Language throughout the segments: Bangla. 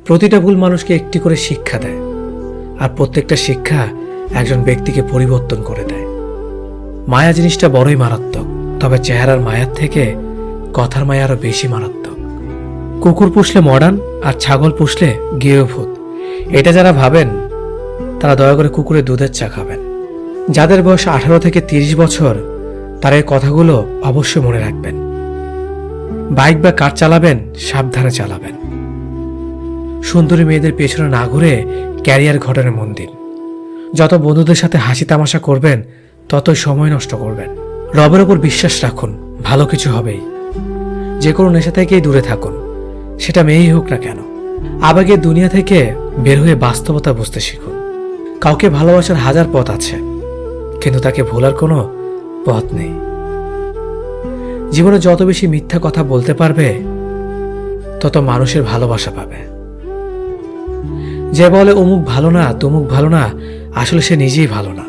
প্রতিটা ভুল মানুষকে একটি করে শিক্ষা দেয়, আর প্রত্যেকটা শিক্ষা একজন ব্যক্তিকে পরিবর্তন করে দেয়। মায়া জিনিসটা বড়ই মারাত্মক, তবে চেহারার মায়ার থেকে কথার মায়া আরো বেশি মারাত্মক। কুকুর পুষলে মডার্ন আর ছাগল পুষলে গৃহভূত, এটা যারা ভাবেন তারা দয়া করে কুকুরের দুধের চা খাবেন। যাদের বয়স 18 থেকে 30 বছর তারা এই কথাগুলো অবশ্যই মনে রাখবেন। বাইক বা কার চালাবেন সাবধানে চালাবেন। সুন্দরী মেয়েদের পেছনে না ঘুরে ক্যারিয়ার ঘটনে মন দিন। যত বন্ধুদের সাথে হাসি তামাশা করবেন ততই সময় নষ্ট করবেন। রবের ওপর বিশ্বাস রাখুন, ভালো কিছু হবেই। যে কোনো নেশা থেকেই দূরে থাকুন, সেটা মেয়েই হোক না কেন। আবেগের দুনিয়া থেকে বের হয়ে বাস্তবতা বুঝতে শিখুন। কাউকে ভালোবাসার হাজার পথ আছে, কিন্তু তাকে ভোলার কোনো পথ নেই। জীবনে যত বেশি মিথ্যা কথা বলতে পারবে তত মানুষের ভালোবাসা পাবে। যে বলে অমুক ভালো না তমুক ভালো না, আসলে সে নিজেই ভালো না।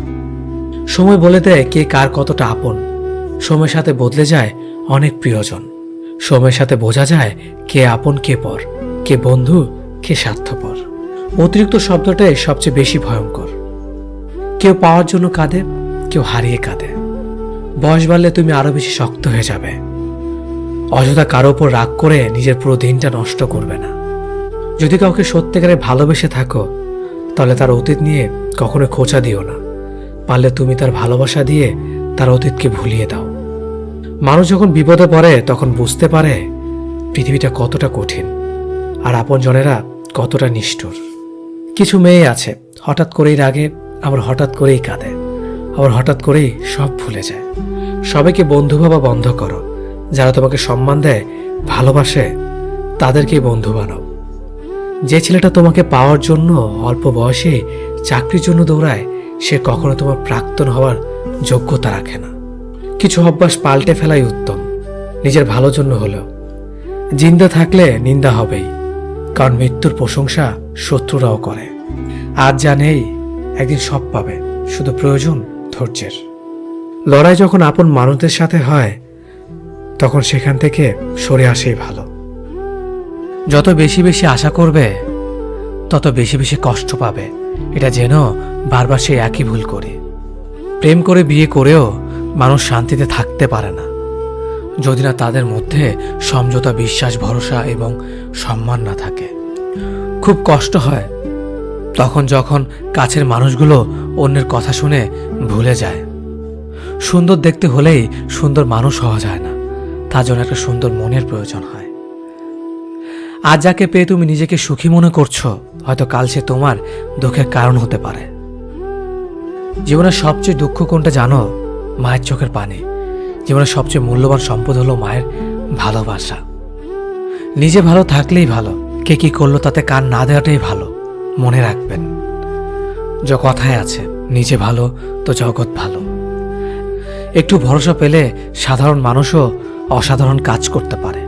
সময় বলে দেয় কে কার কতটা আপন। সময়ের সাথে বদলে যায় অনেক প্রিয়জন। সময়ের সাথে বোঝা যায় কে আপন কে পর, কে বন্ধু কে স্বার্থপর। অতিরিক্ত শব্দটাই সবচেয়ে বেশি ভয়ঙ্কর। কেউ পাওয়ার জন্য কাঁদে, কেউ হারিয়ে কাঁদে। বয়স বাড়লে তুমি আরো বেশি শক্ত হয়ে যাবে। অযথা কারো উপর রাগ করে নিজের পুরো দিনটা নষ্ট করবে না। যদি কাউকে সত্যিকারে ভালোবেসে থাকো তাহলে তার অতীত নিয়ে কখনো খোঁচা দিও না। পারলে তুমি তার ভালোবাসা দিয়ে তার অতীতকে ভুলিয়ে দাও। মানুষ যখন বিপদে পড়ে তখন বুঝতে পারে পৃথিবীটা কতটা কঠিন আর আপনজনেরা কতটা নিষ্ঠুর। কিছু মেয়ে আছে হঠাৎ করেই রাগে, আবার হঠাৎ করেই কাঁদে, আবার হঠাৎ করেই সব ভুলে যায়। সবাইকে বন্ধু ভাবা বন্ধ করো। যারা তোমাকে সম্মান দেয়, ভালোবাসে, তাদেরকেই বন্ধু বানাও। যে ছেলেটা তোমাকে পাওয়ার জন্য অল্প বয়সে চাকরির জন্য দৌড়ায়, সে কখনো তোমার প্রাক্তন হওয়ার যোগ্যতা রাখে না। কিছু অভ্যাস পাল্টে ফেলাই উত্তম, নিজের ভালোর জন্য হলেও। জিন্দা থাকলে নিন্দা হবেই, কারণ মৃত্যুর প্রশংসা শত্রুরাও করে। আজ যা নেই একদিন সব পাবে, শুধু প্রয়োজন ধৈর্যের। লড়াই যখন আপন মানুষদের সাথে হয় তখন সেখান থেকে সরে আসেই ভালো। যত বেশি বেশি আশা করবে তত বেশি বেশি কষ্ট পাবে, এটা যেন বারবার সেই একই ভুল করি। প্রেম করে বিয়ে করেও মানুষ শান্তিতে থাকতে পারে না যদি না তাদের মধ্যে সমঝোতা, বিশ্বাস, ভরসা এবং সম্মান না থাকে। খুব কষ্ট হয় তখন যখন কাছের মানুষগুলো অন্যের কথা শুনে ভুলে যায়। সুন্দর দেখতে হলেই সুন্দর মানুষ হওয়া যায় না, তার জন্য একটা সুন্দর মনের প্রয়োজন হয়। আজ যাকে পেয়ে তুমি নিজেকে সুখী মনে করছো, হয়তো কাল সে তোমার দুঃখের কারণ হতে পারে। জীবনের সবচেয়ে দুঃখ কোনটা জানো? মায়ের চোখের পানি। জীবনের সবচেয়ে মূল্যবান সম্পদ হলো মায়ের ভালোবাসা। নিজে ভালো থাকলেই ভালো, কে কি করলো তাতে কান না দেওয়াটাই ভালো। মনে রাখবেন, যে কথায় আছে, নিজে ভালো তো জগৎ ভালো। একটু ভরসা পেলে সাধারণ মানুষও অসাধারণ কাজ করতে পারে।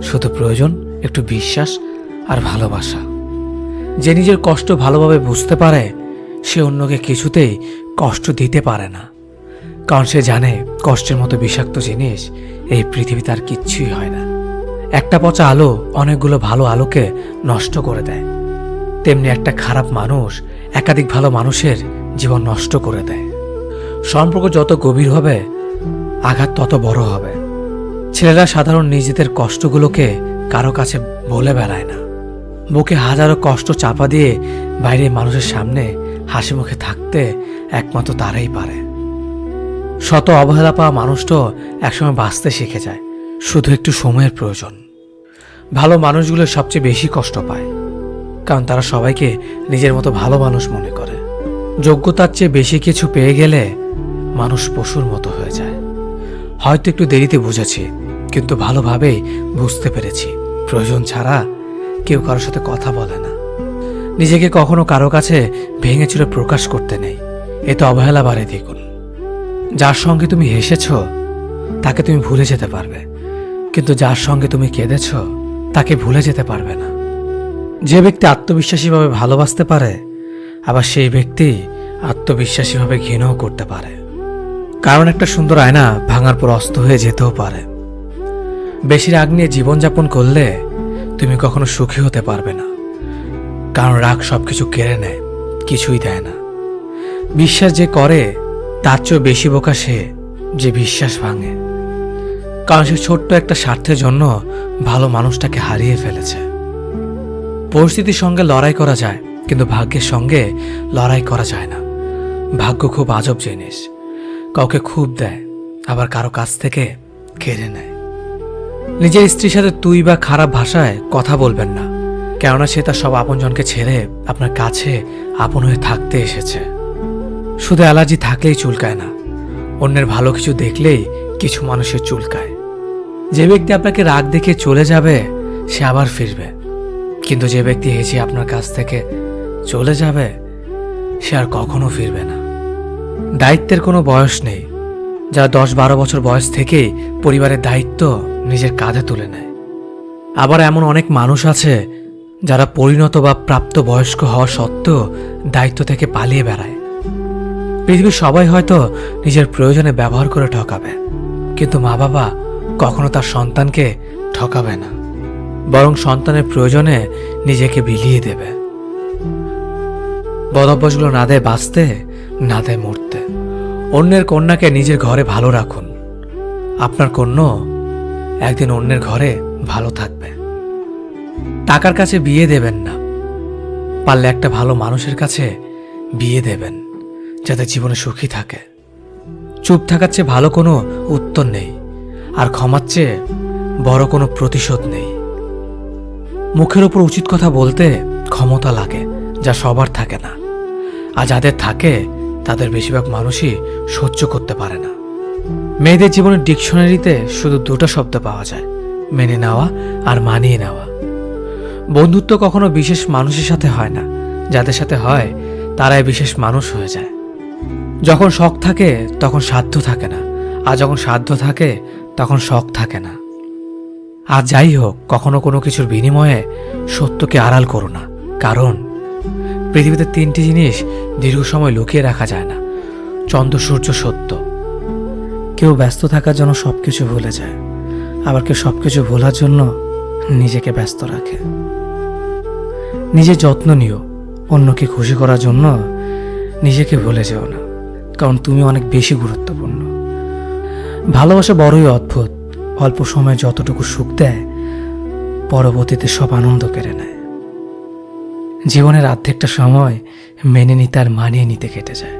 শুধু প্রয়োজন একটু বিশ্বাস আর ভালোবাসা। যে নিজের কষ্ট ভালোভাবে বুঝতে পারে সে অন্যকে কিছুতেই কষ্ট দিতে পারে না, কারণ সে জানে কষ্টের মতো বিষাক্ত জিনিস এই পৃথিবীতে আর কিচ্ছুই হয় না। একটা পচা আলো অনেকগুলো ভালো আলোকে নষ্ট করে দেয়, তেমনি একটা খারাপ মানুষ একাধিক ভালো মানুষের জীবন নষ্ট করে দেয়। সম্পর্ক যত গভীর হবে আঘাত তত বড় হবে। ছেলেরা সাধারণ নিজেদের কষ্টগুলোকে কারো কাছে বলে বেড়ায় না। বুকে হাজারো কষ্ট চাপা দিয়ে বাইরে মানুষের সামনে হাসি মুখে থাকতে একমাত্র তারাই পারে। শত অবহেলা পাওয়া মানুষটাও একসময় বাঁচতে শিখে যায়, শুধু একটু সময়ের প্রয়োজন। ভালো মানুষগুলো সবচেয়ে বেশি কষ্ট পায়, কারণ তারা সবাইকে নিজের মতো ভালো মানুষ মনে করে। যোগ্যতার চেয়ে বেশি কিছু পেয়ে গেলে মানুষ পশুর মতো হয়ে যায়। হয়তো একটু দেরিতে বুঝেছি, কিন্তু ভালোভাবেই বুঝতে পেরেছি প্রয়োজন ছাড়া কেউ কারোর সাথে কথা বলে না। নিজেকে কখনো কারো কাছে ভেঙে চুরে প্রকাশ করতে নেই, এতে অবহেলা বাড়ে দ্বিগুণ। যার সঙ্গে তুমি হেসেছ তাকে তুমি ভুলে যেতে পারবে, কিন্তু যার সঙ্গে তুমি কেঁদেছ তাকে ভুলে যেতে পারবে না। যে ব্যক্তি আত্মবিশ্বাসীভাবে ভালোবাসতে পারে, আবার সেই ব্যক্তি আত্মবিশ্বাসীভাবে ঘৃণাও করতে পারে। কারণ একটা সুন্দর আয়না ভাঙার পর অস্ত হয়ে যেতেও পারে। বেশি রাগ নিয়ে জীবনযাপন করলে তুমি কখনো সুখী হতে পারবে না, কারণ রাগ সবকিছু কেড়ে নেয়, কিছুই দেয় না। বিশ্বাস যে করে তার চেয়েও বেশি বোকা সে যে বিশ্বাস ভাঙে, কারণ সে ছোট্ট একটা স্বার্থের জন্য ভালো মানুষটাকে হারিয়ে ফেলেছে। পরিস্থিতির সঙ্গে লড়াই করা যায়, কিন্তু ভাগ্যের সঙ্গে লড়াই করা যায় না। ভাগ্য খুব আজব জিনিস, কাউকে খুব দেয়, আবার কারো কাছ থেকে কেড়ে নেয়। নিজের স্ত্রীর সাথে তুই বা খারাপ ভাষায় কথা বলবেন না, কেননা সে তার সব আপনজনকে ছেড়ে আপনার কাছে আপন হয়ে থাকতে এসেছে। শুধু অ্যালার্জি থাকলেই চুলকায় না, অন্যের ভালো কিছু দেখলেই কিছু মানুষের চুলকায়। যে ব্যক্তি আপনাকে রাগ দেখে চলে যাবে সে আবার ফিরবে, কিন্তু যে ব্যক্তি হেসে আপনার কাছ থেকে চলে যাবে সে আর কখনো ফিরবে না। দায়িত্বের কোনো বয়স নেই, যারা 10-12 বছর বয়স থেকেই পরিবারের দায়িত্ব নিজের কাঁধে তুলে নেয়। আবার এমন অনেক মানুষ আছে যারা পরিণত বা প্রাপ্ত বয়স্ক হওয়া সত্ত্বেও দায়িত্ব থেকে পালিয়ে বেড়ায়। পৃথিবীর সবাই হয়তো নিজের প্রয়োজনে ব্যবহার করে ঠকাবে, কিন্তু মা বাবা কখনো তার সন্তানকে ঠকাবে না, বরং সন্তানের প্রয়োজনে নিজেকে বিলিয়ে দেবে। বদভ্যাসগুলো না দেয় বাঁচতে, না দেয় মরতে। অন্যের কন্যাকে নিজের ঘরে ভালো রাখুন, আপনার কন্যা একদিন অন্যের ঘরে ভালো থাকবে। টাকার কাছে বিয়ে দেবেন না, পারলে একটা ভালো মানুষের কাছে বিয়ে দেবেন, যাতে জীবনে সুখী থাকে। চুপ থাকার চেয়ে ভালো কোনো উত্তর নেই, আর ক্ষমার চেয়ে বড় কোনো প্রতিশোধ নেই। মুখের ওপর উচিত কথা বলতে ক্ষমতা লাগে, যা সবার থাকে না, আর যাদের থাকে তাদের বেশিরভাগ মানুষই সহ্য করতে পারে না। মেয়েদের জীবনের ডিকশনারিতে শুধু দুটো শব্দ পাওয়া যায়, মেনে নেওয়া আর মানিয়ে নেওয়া। বন্ধুত্ব কখনো বিশেষ মানুষের সাথে হয় না, যাদের সাথে হয় তারাই বিশেষ মানুষ হয়ে যায়। যখন শখ থাকে তখন সাধ্য থাকে না, আর যখন সাধ্য থাকে তখন শখ থাকে না। আর যাই হোক, কখনো কোনো কিছুর বিনিময়ে সত্যকে আড়াল করো না, কারণ পৃথিবীতে 3টি জিনিস দীর্ঘ সময় লুকিয়ে রাখা যায় না: চন্দ্র, সূর্য, সত্য। কেউ ব্যস্ত থাকার জন্য সবকিছু ভুলে যায়, আবার কেউ সবকিছু ভোলার জন্য নিজেকে ব্যস্ত রাখে। নিজের যত্ন নিও, অন্যকে খুশি করার জন্য নিজেকে ভুলে যেও না, কারণ তুমি অনেক বেশি গুরুত্বপূর্ণ। ভালোবাসা বড়ই অদ্ভুত, অল্প সময়ে যতটুকু সুখ দেয় পরবর্তীতে সব আনন্দ কেড়ে নেয়। জীবনের অর্ধেকটা সময় মেনে নিতে আর মানিয়ে নিতে কেটে যায়।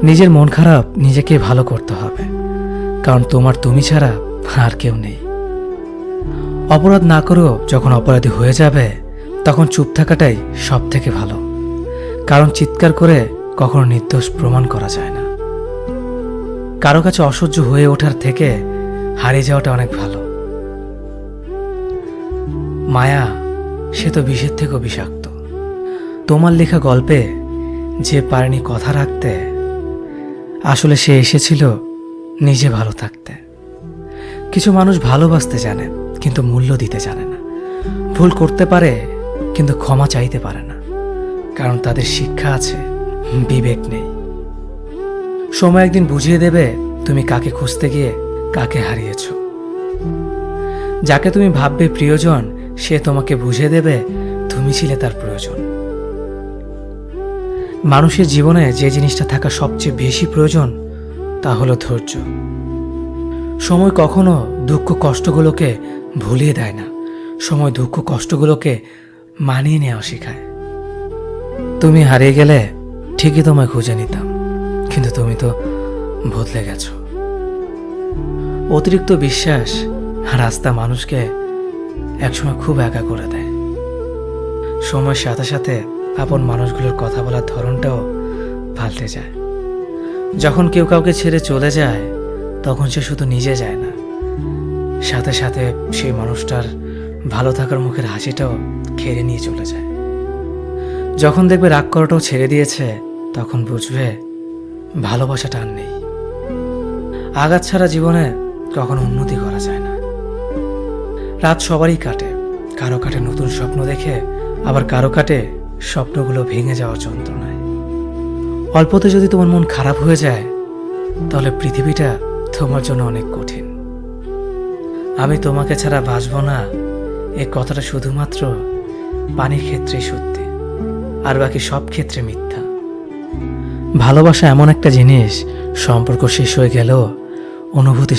নিজের মন খারাপ নিজেকে ভালো করতে হবে, কারণ তোমার তুমি ছাড়া আর কেউ নেই। অপরাধ না করেও যখন অপরাধী হয়ে যাবে তখন চুপ থাকাটাই সব থেকে ভালো, কারণ চিৎকার করে কখনো নির্দোষ প্রমাণ করা যায় না। কারো কাছে অসহ্য হয়ে ওঠার থেকে হারিয়ে যাওয়াটা অনেক ভালো। মায়া সে তো বিষের থেকেও বিষাক্ত। তোমার লেখা গল্পে যে পারেনি কথা রাখতে, আসলে সে এসেছিল নিজে ভালো থাকতে। কিছু মানুষ ভালোবাসতে জানে কিন্তু মূল্য দিতে জানে না। ভুল করতে পারে কিন্তু ক্ষমা চাইতে পারে না, কারণ তাদের শিক্ষা আছে, বিবেক নেই। সময় একদিন বুঝিয়ে দেবে তুমি কাকে খুঁজতে গিয়ে কাকে হারিয়েছ। যাকে তুমি ভাববে প্রিয়জন, সে তোমাকে বুঝিয়ে দেবে তুমি ছিলে তার প্রয়োজন। মানুষের জীবনে যে জিনিসটা থাকা সবচেয়ে বেশি প্রয়োজন তা হলো ধৈর্য। সময় কখনো দুঃখ কষ্টগুলোকে ভুলিয়ে দেয় না, সময় দুঃখ কষ্টগুলোকে মানিয়ে নেওয়া শেখায়। তুমি হারিয়ে গেলে ঠিকই তোমায় খুঁজে নিতাম, কিন্তু তুমি তো বদলে গেছো। অতিরিক্ত বিশ্বাস রাস্তা মানুষকে একসময় খুব একা করে দেয়। সময়ের সাথে সাথে আপন মানুষগুলোর কথা বলার ধরনটাও পাল্টে যায়। যখন কেউ কাউকে ছেড়ে চলে যায় তখন সে শুধু নিজে যায় না, সাথে সাথে সেই মানুষটার ভালো থাকার মুখের হাসিটাও কেড়ে নিয়ে চলে যায়। যখন দেখবে রাগ করাটাও ছেড়ে দিয়েছে তখন বুঝবে ভালোবাসাটা আর নেই। আঘাত ছাড়া জীবনে কখনো উন্নতি করা যায় না। রাত সবারই কাটে, কারো কাটে নতুন স্বপ্ন দেখে, আবার কারো কাটে স্বপ্নগুলো ভেঙে যাওয়ার যন্ত্রণায়। অল্পতে যদি তোমার মন খারাপ হয়ে যায় তাহলে পৃথিবীটা তোমার জন্য অনেক কঠিন। আমি তোমাকে ছাড়া বাঁচব না, এই কথাটা শুধুমাত্র পানির ক্ষেত্রে সত্যি, আর বাকি সব ক্ষেত্রে মিথ্যা। ভালোবাসা এমন একটা জিনিস, সম্পর্ক শেষ হয়ে গেলেও অনুভূতি